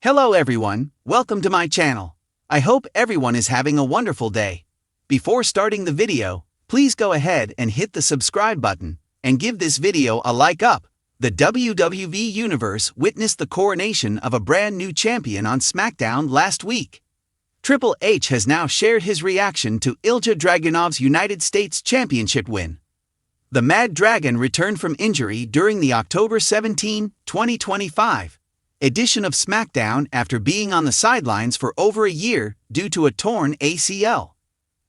Hello everyone, welcome to my channel. I hope everyone is having a wonderful day. Before starting the video, please go ahead and hit the subscribe button and give this video a like up. The WWE Universe witnessed the coronation of a brand new champion on SmackDown last week. Triple H has now shared his reaction to Ilja Dragunov's United States Championship win. The Mad Dragon returned from injury during the October 17, 2025 edition of SmackDown after being on the sidelines for over a year due to a torn ACL.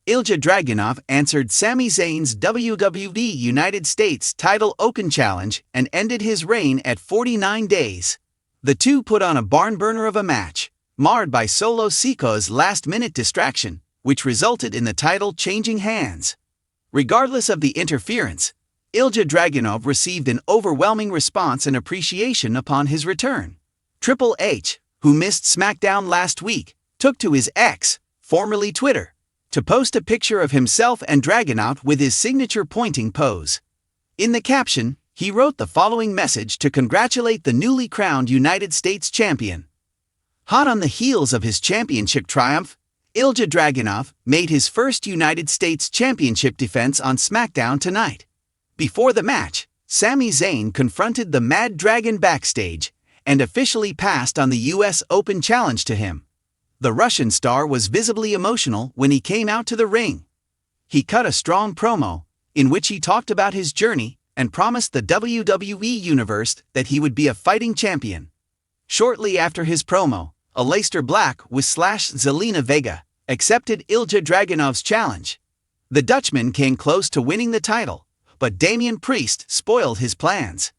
Ilja Dragunov answered Sami Zayn's WWE United States title Open Challenge and ended his reign at 49 days. The two put on a barn burner of a match, marred by Solo Sikoa's last-minute distraction, which resulted in the title changing hands. Regardless of the interference, Ilja Dragunov received an overwhelming response and appreciation upon his return. Triple H, who missed SmackDown last week, took to his X, formerly Twitter, to post a picture of himself and Dragunov with his signature pointing pose. In the caption, he wrote the following message to congratulate the newly crowned United States champion. Hot on the heels of his championship triumph, Ilja Dragunov made his first United States Championship defense on SmackDown tonight. Before the match, Sami Zayn confronted the Mad Dragon backstage and officially passed on the US Open Challenge to him. The Russian star was visibly emotional when he came out to the ring. He cut a strong promo, in which he talked about his journey and promised the WWE Universe that he would be a fighting champion. Shortly after his promo, Aleister Black with Zelina Vega accepted Ilja Dragunov's challenge. The Dutchman came close to winning the title, but Damian Priest spoiled his plans.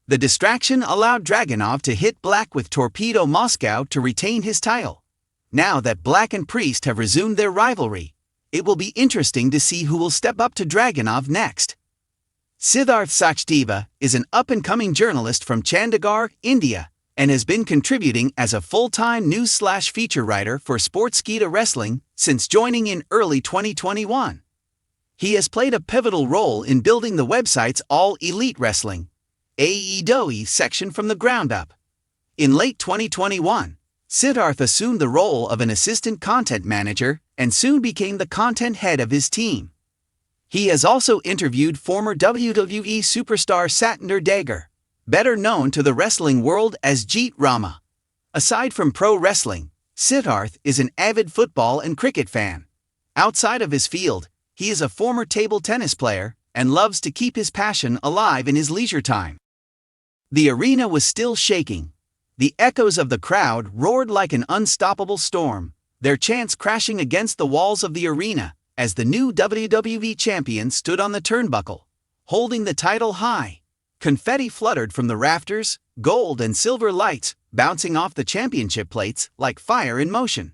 The distraction allowed Dragunov to hit Black with Torpedo Moscow to retain his title. Now that Black and Priest have resumed their rivalry, it will be interesting to see who will step up to Dragunov next. Siddharth Sachdeva is an up-and-coming journalist from Chandigarh, India, and has been contributing as a full-time news/feature writer for Sportskeeda Wrestling since joining in early 2021. He has played a pivotal role in building the website's All Elite Wrestling AEW section from the ground up. In late 2021, Siddharth assumed the role of an assistant content manager and soon became the content head of his team. He has also interviewed former WWE superstar Satinder Dagger, better known to the wrestling world as Jeet Rama. Aside from pro wrestling, Siddharth is an avid football and cricket fan. Outside of his field, he is a former table tennis player and loves to keep his passion alive in his leisure time. The arena was still shaking. The echoes of the crowd roared like an unstoppable storm, their chants crashing against the walls of the arena as the new WWE champion stood on the turnbuckle, holding the title high. Confetti fluttered from the rafters, gold and silver lights bouncing off the championship plates like fire in motion.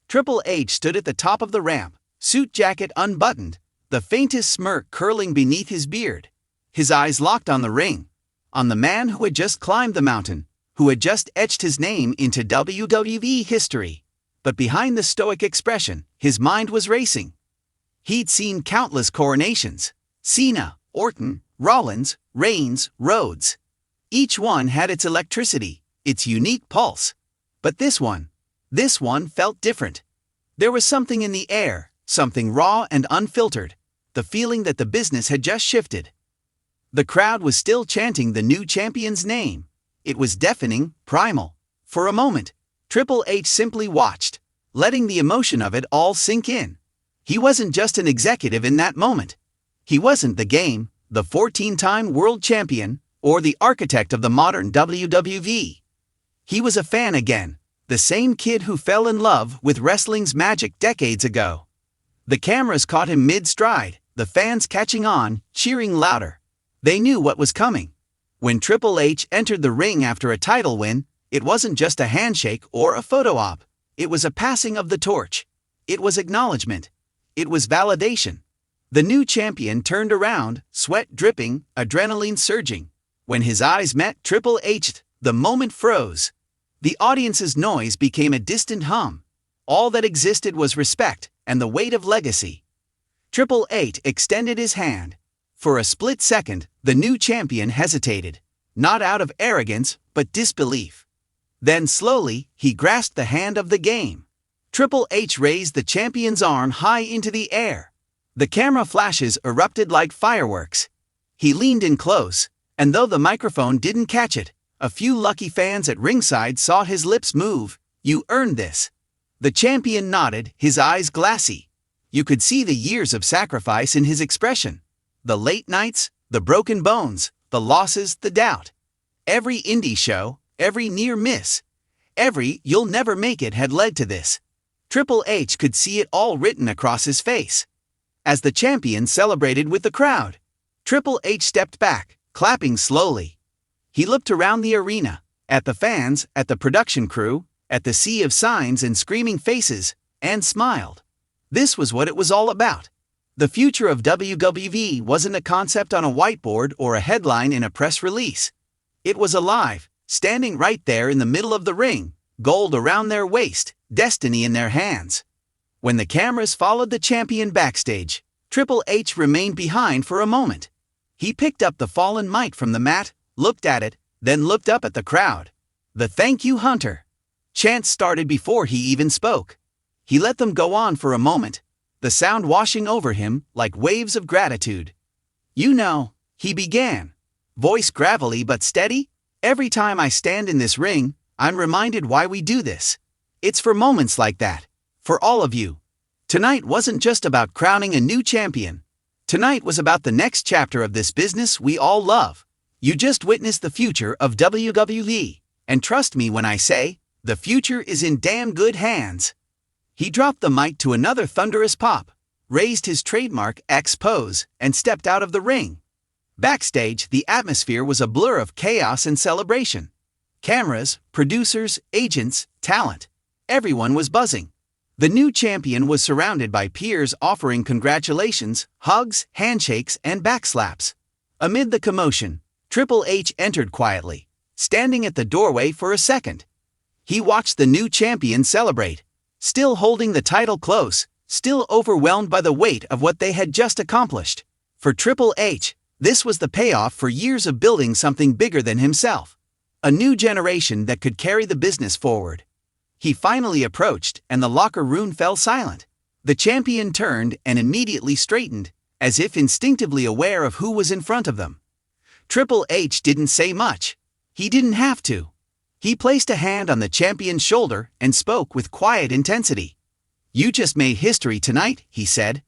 Triple H stood at the top of the ramp, suit jacket unbuttoned, the faintest smirk curling beneath his beard. His eyes locked on the ring, on the man who had just climbed the mountain, who had just etched his name into WWE history. But behind the stoic expression, his mind was racing. He'd seen countless coronations: Cena, Orton, Rollins, Reigns, Rhodes. Each one had its electricity, its unique pulse. But this one felt different. There was something in the air, something raw and unfiltered, the feeling that the business had just shifted. The crowd was still chanting the new champion's name. It was deafening, primal. For a moment, Triple H simply watched, letting the emotion of it all sink in. He wasn't just an executive in that moment. He wasn't the game, the 14-time world champion, or the architect of the modern WWE. He was a fan again, the same kid who fell in love with wrestling's magic decades ago. The cameras caught him mid-stride, the fans catching on, cheering louder. They knew what was coming. When Triple H entered the ring after a title win, it wasn't just a handshake or a photo op. It was a passing of the torch. It was acknowledgement. It was validation. The new champion turned around, sweat dripping, adrenaline surging. When his eyes met Triple H, the moment froze. The audience's noise became a distant hum. All that existed was respect and the weight of legacy. Triple H extended his hand. For a split second, the new champion hesitated, not out of arrogance, but disbelief. Then slowly, he grasped the hand of the game. Triple H raised the champion's arm high into the air. The camera flashes erupted like fireworks. He leaned in close, and though the microphone didn't catch it, a few lucky fans at ringside saw his lips move. "You earned this." The champion nodded, his eyes glassy. You could see the years of sacrifice in his expression. The late nights, the broken bones, the losses, the doubt. Every indie show, every near miss, every "you'll never make it" had led to this. Triple H could see it all written across his face. As the champion celebrated with the crowd, Triple H stepped back, clapping slowly. He looked around the arena, at the fans, at the production crew, at the sea of signs and screaming faces, and smiled. This was what it was all about. The future of WWE wasn't a concept on a whiteboard or a headline in a press release. It was alive, standing right there in the middle of the ring, gold around their waist, destiny in their hands. When the cameras followed the champion backstage, Triple H remained behind for a moment. He picked up the fallen mic from the mat, looked at it, then looked up at the crowd. The "Thank you, Hunter" chant started before he even spoke. He let them go on for a moment, the sound washing over him like waves of gratitude. "You know," he began, voice gravelly but steady, "every time I stand in this ring, I'm reminded why we do this. It's for moments like that, for all of you. Tonight wasn't just about crowning a new champion. Tonight was about the next chapter of this business we all love. You just witnessed the future of WWE, and trust me when I say, the future is in damn good hands." He dropped the mic to another thunderous pop, raised his trademark X pose, and stepped out of the ring. Backstage, the atmosphere was a blur of chaos and celebration. Cameras, producers, agents, talent. Everyone was buzzing. The new champion was surrounded by peers offering congratulations, hugs, handshakes, and backslaps. Amid the commotion, Triple H entered quietly, standing at the doorway for a second. He watched the new champion celebrate, still holding the title close, still overwhelmed by the weight of what they had just accomplished. For Triple H, this was the payoff for years of building something bigger than himself. A new generation that could carry the business forward. He finally approached, and the locker room fell silent. The champion turned and immediately straightened, as if instinctively aware of who was in front of them. Triple H didn't say much. He didn't have to. He placed a hand on the champion's shoulder and spoke with quiet intensity. "You just made history tonight," he said.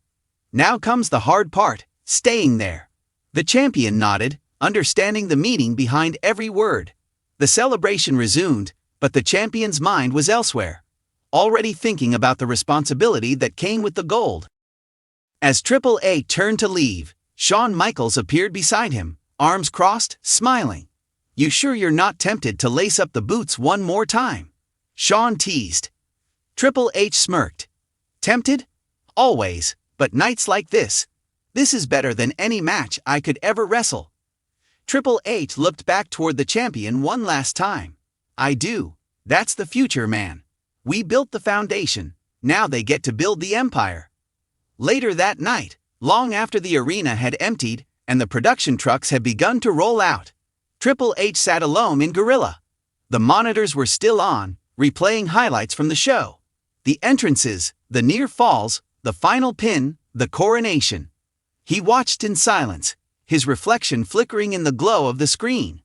"Now comes the hard part, staying there." The champion nodded, understanding the meaning behind every word. The celebration resumed, but the champion's mind was elsewhere, already thinking about the responsibility that came with the gold. As Triple H turned to leave, Shawn Michaels appeared beside him, arms crossed, smiling. "You sure you're not tempted to lace up the boots one more time?" Shawn teased. Triple H smirked. "Tempted? Always, but nights like this is better than any match I could ever wrestle." Triple H looked back toward the champion one last time. "I do. That's the future, man. We built the foundation, now they get to build the empire." Later that night, long after the arena had emptied and the production trucks had begun to roll out, Triple H sat alone in Gorilla. The monitors were still on, replaying highlights from the show. The entrances, the near falls, the final pin, the coronation. He watched in silence, his reflection flickering in the glow of the screen.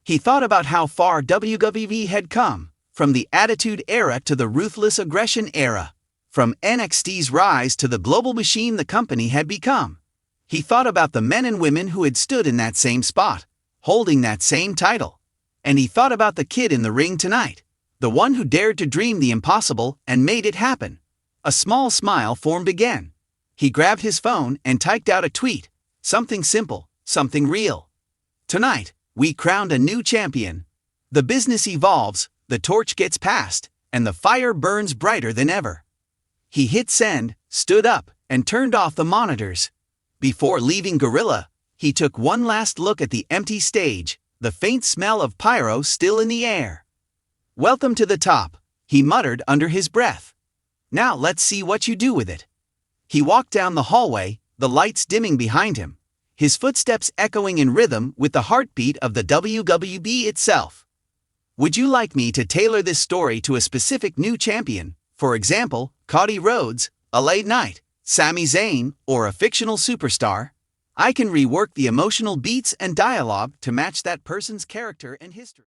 He thought about how far WWE had come, from the Attitude Era to the Ruthless Aggression Era, from NXT's rise to the global machine the company had become. He thought about the men and women who had stood in that same spot, holding that same title. And he thought about the kid in the ring tonight, the one who dared to dream the impossible and made it happen. A small smile formed again. He grabbed his phone and typed out a tweet, something simple, something real. "Tonight, we crowned a new champion. The business evolves, the torch gets passed, and the fire burns brighter than ever." He hit send, stood up, and turned off the monitors. Before leaving Gorilla, he took one last look at the empty stage, the faint smell of pyro still in the air. "Welcome to the top," he muttered under his breath. "Now let's see what you do with it." He walked down the hallway, the lights dimming behind him, his footsteps echoing in rhythm with the heartbeat of the WWE itself. Would you like me to tailor this story to a specific new champion, for example, Cody Rhodes, LA Knight, Sami Zayn, or a fictional superstar? I can rework the emotional beats and dialogue to match that person's character and history.